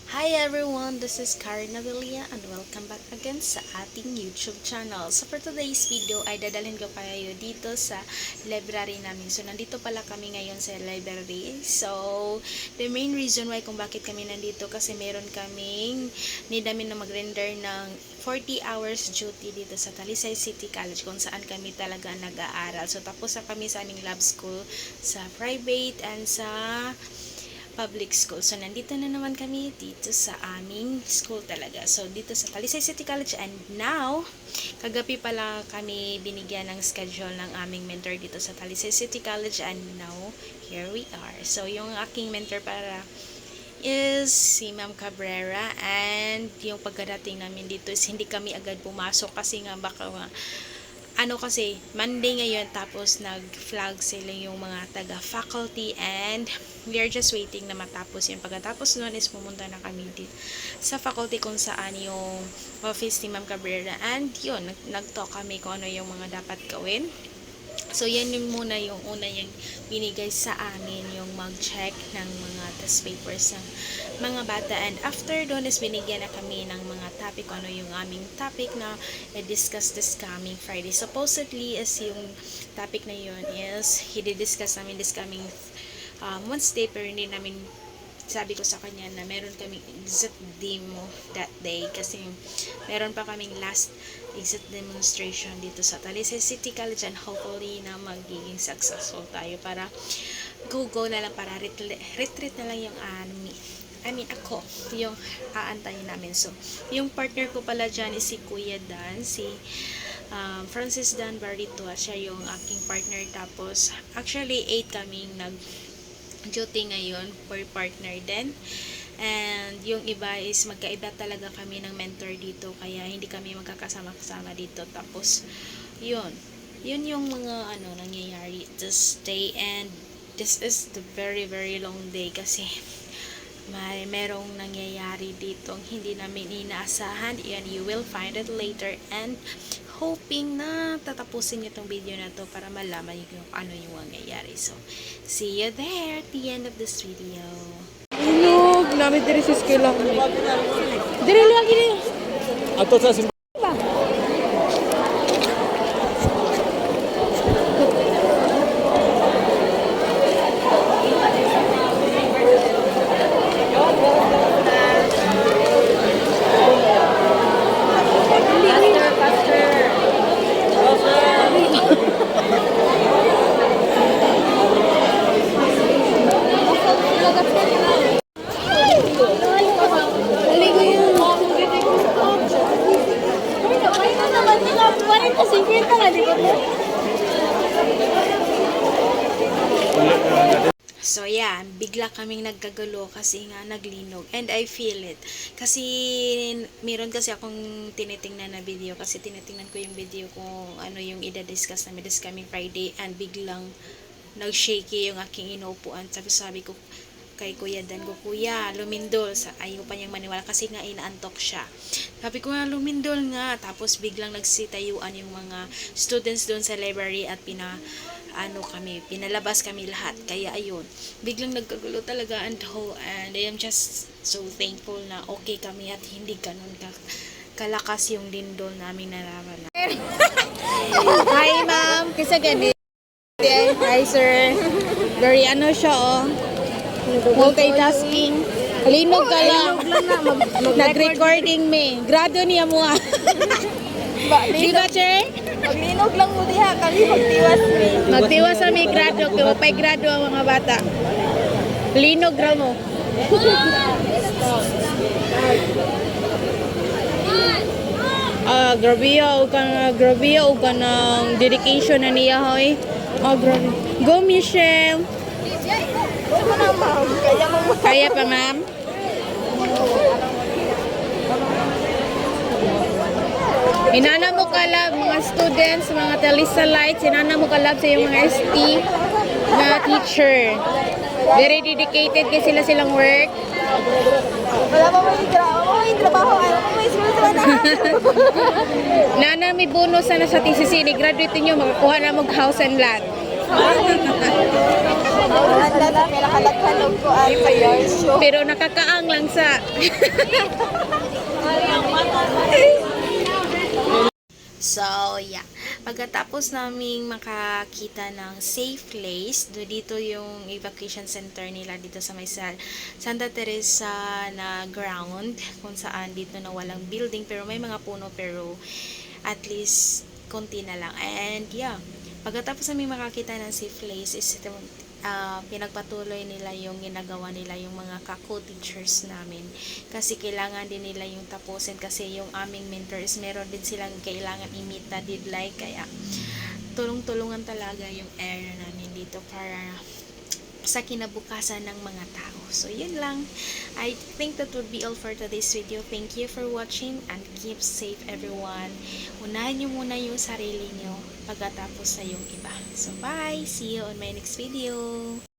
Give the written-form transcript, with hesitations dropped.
Hi everyone, this is Karen Nabilia and welcome back again sa ating YouTube channel. So for today's video ay dadalhin ko kayo dito sa library namin. So nandito pala kami ngayon sa library. So the main reason why kung bakit kami nandito kasi meron kaming need namin na mag-render ng 40 hours duty dito sa Talisay City College kung saan kami talaga nag-aaral. So tapos na kami sa aming lab school sa private and sa public school. So, nandito na naman kami dito sa aming school talaga. So, dito sa Talisay City College. And now, kagabi pala kami binigyan ng schedule ng aming mentor dito sa Talisay City College. And now, here we are. So, yung aking mentor para is si Ma'am Cabrera. And yung pagkadating namin dito is hindi kami agad pumasok kasi nga baka kasi Monday ngayon tapos nag-flag sila yung mga taga-faculty and we are just waiting na matapos yun. Pagkatapos nun is pumunta na kami dito sa faculty kung saan yung office ni Ma'am Cabrera and yun, nag-talk kami kung ano yung mga dapat gawin. So, yan yung muna yung una yung binigay sa amin, yung mag-check ng mga test papers ng mga bata. And after doon is binigyan na kami ng mga topic, ano yung aming topic na i-discuss this coming Friday. Supposedly, is yung topic na yun is i-discuss namin this coming Wednesday, pero hindi namin sabi ko sa kanya na meron kaming exit demo that day kasi meron pa kaming last exit demonstration dito sa Talisay City College and hopefully na magiging successful tayo para go na lang para retreat na lang yung ako yung aantayin namin. So yung partner ko pala dyan is si Kuya Dan, si Francis Dan Barrito, siya yung aking partner. Tapos actually 8 kaming duty ngayon per partner din. And yung iba is magkaiba talaga kami ng mentor dito kaya hindi kami magkakasama-kasama dito. Tapos yun yung mga nangyayari this day, and this is the very long day kasi merong nangyayari dito hindi namin inaasahan, and you will find it later. And hoping na tatapusin niyo tong video na to para malaman niyo kung ano yung mangyayari. So, see you there at the end of this video. Inog, namin diri sa skill lang. Diri lagi ni. Ato sa simbahan. So yeah, bigla kaming nagkagulo kasi nga naglinog, and I feel it. Kasi meron kasi akong tinitingnan na video, kasi tinitingnan ko yung video kung ano yung i-discuss namin this coming Friday, and biglang nag-shaky yung aking inuupuan. Sabi ko kay Kuya Dan ko, Kuya, lumindol. Ayaw pa niyang maniwala kasi nga inaantok siya. Sabi ko nga, lumindol nga. Tapos biglang nagsitayuan yung mga students doon sa library at pinalabas kami lahat. Kaya ayun, biglang nagkagulo talaga and I am just so thankful na okay kami at hindi ganun kalakas yung lindol namin nararamdaman. Hi ma'am, kisa gani. Hi sir. Very siya multitasking. Linog ka lang. Nag-recording me. Grado niya mo Di ba, sir? Maglinog lang mo diha, kami magtiwas mi. Magtiwas sa may grado, kaya pa'y grado ang mga bata. Linog ra mo. Grabe o ka ng dedication na niya, hoy. Grabe. Go, Michelle. Kaya pa, ma'am? Inana mo kalab mga students, mga Talisalites, inana mo kalab sa yung mga ST na teacher. Very dedicated kasi silang work. Wala pa may trabaho, may school na. Nana, may bonus na sa TCC. Ni graduate niyo, makakuha na mag house and lot. Handa sa pinakadaghanog ko at sa yard show. Pero nakakaang lang sa... So, yeah. Pagkatapos naming makakita ng safe place, dito yung evacuation center nila dito sa may Santa Teresa na ground, kung saan dito na walang building, pero may mga puno, pero at least konti na lang. And yeah, pagkatapos namin makakita ng safe place, is pinagpatuloy nila yung ginagawa nila yung mga ka-co-teachers namin, kasi kailangan din nila yung tapusin, kasi yung aming mentors meron din silang kailangan i-meet na deadline, kaya tulong-tulungan talaga yung area namin dito para sa kinabukasan ng mga tao. So yun lang, I think that would be all for today's video. Thank you for watching and keep safe everyone. Unahin nyo muna yung sarili nyo pagkatapos sa yung iba. So bye, see you on my next video.